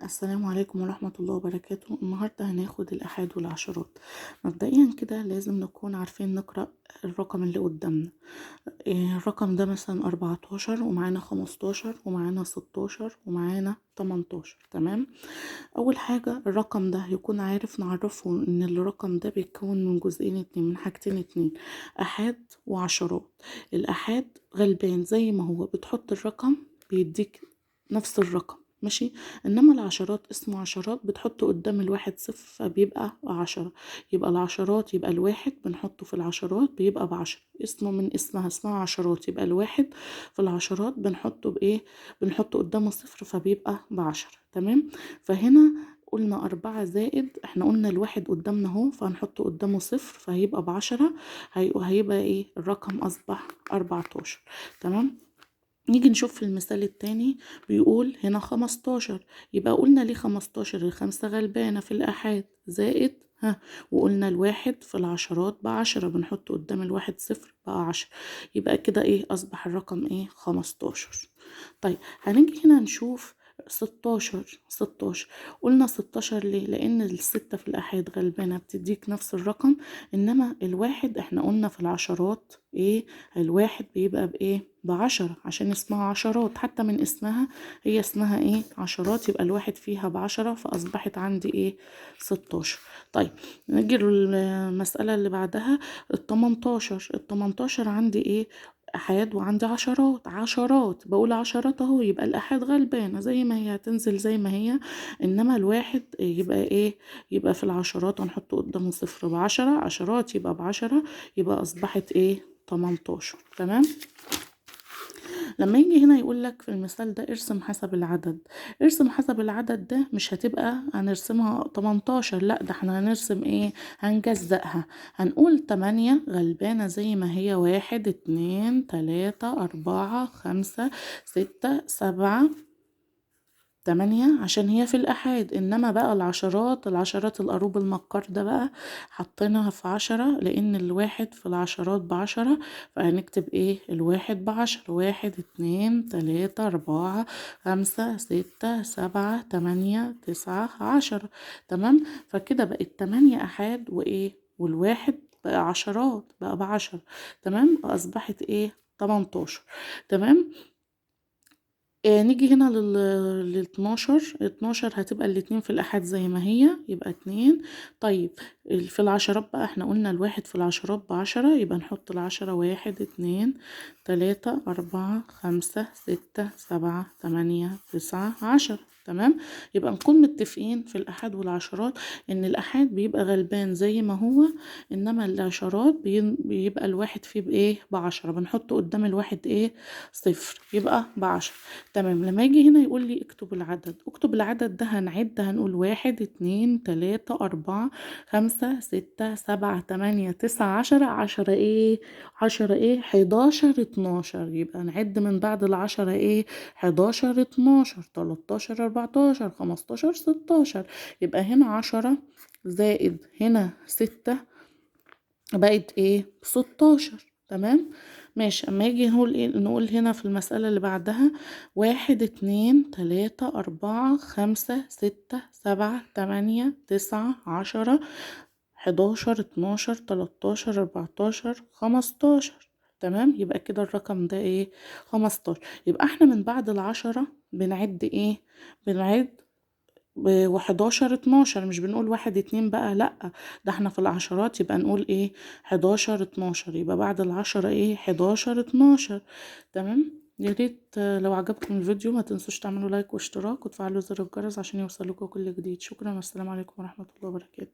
السلام عليكم ورحمة الله وبركاته. النهاردة هناخد الآحاد والعشرات. مبدئيا كده لازم نكون عارفين نقرأ الرقم اللي قدامنا. الرقم ده مثلا 14 ومعانا 15 ومعانا 16 ومعانا 18. تمام. أول حاجة الرقم ده يكون عارف نعرفه إن الرقم ده بيتكون من جزئين اتنين، من حاجتين اتنين، آحاد وعشرات. الآحاد غلبان زي ما هو بتحط الرقم بيديك نفس الرقم، ماشي. انما العشرات اسمه عشرات، بتحط قدام الواحد صفر فبيبقى 10. يبقى العشرات، يبقى الواحد بنحطه في العشرات بيبقى ب10. اسمه من اسمها عشرات، يبقى الواحد في العشرات بنحطه بايه؟ بنحطه قدامه صفر فبيبقى ب10. تمام. فهنا قلنا 4 زائد، احنا قلنا الواحد قدامنا اهو فهنحطه قدامه صفر فهيبقى ب10. هيبقى ايه؟ الرقم اصبح 14. تمام. نيجي نشوف في المثال التاني، بيقول هنا 15. يبقى قلنا ليه 15؟ الخمسة غلبانة في الآحاد، زائد وقلنا الواحد في العشرات ب10، بنحط قدام الواحد صفر بقى 10. يبقى كده ايه؟ أصبح الرقم ايه؟ 15. طيب هنيجي هنا نشوف 16. قلنا 16 ليه؟ لأن الستة في الآحاد غلبانة بتديك نفس الرقم. إنما الواحد احنا قلنا في العشرات ايه؟ الواحد بيبقى بايه؟ ب10، عشان اسمها عشرات، حتى من اسمها هي اسمها ايه؟ عشرات. يبقى الواحد فيها ب10 فأصبحت عندي ايه؟ 16. طيب نيجي للمسألة اللي بعدها، ال18 عندي ايه؟ احاد وعندي عشرات بقول عشرات اهو، يبقى الاحاد غلبانه زي ما هي هتنزل زي ما هي. انما الواحد يبقى ايه؟ يبقى في العشرات هنحط قدامه صفر ب10، عشرات يبقى ب10. يبقى اصبحت ايه؟ 18. تمام. لما يجي هنا يقول لك في المثال ده ارسم حسب العدد. ارسم حسب العدد ده مش هتبقى هنرسمها 18، لا ده احنا هنرسم ايه؟ هنجزأها. هنقول 8 غلبانة زي ما هي، 1 2 3 4 5 6 7 8، عشان هي في الآحاد. إنما بقى العشرات القروب المكار ده بقى حطيناها في 10، لأن الواحد في العشرات ب10. فهنكتب ايه؟ الواحد ب10. 1 2 3 4 5 6 7 8 9 10. تمام. فكده بقت 8 آحاد وإيه؟ والواحد بقى عشرات، بقى ب10. تمام. أصبحت ايه؟ 18. تمام. نيجي هنا لل 12 هتبقى الاتنين في الآحاد زي ما هي، يبقى 2. طيب في العشرات بقى احنا قلنا الواحد في العشرات ب10، يبقى نحط ال10. 1 2 3 4 5 6 7 8 9 10. تمام. يبقى نكون متفقين في الآحاد والعشرات ان الآحاد بيبقى غلبان زي ما هو، انما العشرات بيبقى الواحد فيه بايه؟ ب10، بنحط قدام الواحد ايه؟ صفر، يبقى ب10. تمام. لما يجي هنا يقول لي اكتب العدد ده، هنعد هنقول 1 2 3 4 5 6 7 8 9 10. 10 ايه؟ 10 ايه؟ 11 12. يبقى نعد من بعد ال10 ايه؟ 11 12 13 14 15 16. يبقى هنا 10 زائد هنا 6 بقت ايه؟ 16. تمام. ماشي. اما يجي نقول ايه؟ نقول هنا في المسألة اللي بعدها 1 2 3 4 5 6 7 8 9 10 11 12 13 14 15. تمام. يبقى كده الرقم ده ايه؟ 15. يبقى احنا من بعد ال10 بنعد ايه؟ بنعد و11 12، مش بنقول 1 2 بقى، لأ ده احنا في العشرات، يبقى نقول ايه؟ 11 12. يبقى بعد ال10 ايه؟ 11 12. تمام. يا ريت لو عجبكم الفيديو ما تنسوش تعملوا لايك واشتراك وتفعلوا زر الجرس عشان يوصلكوا كل جديد. شكرا والسلام عليكم ورحمة الله وبركاته.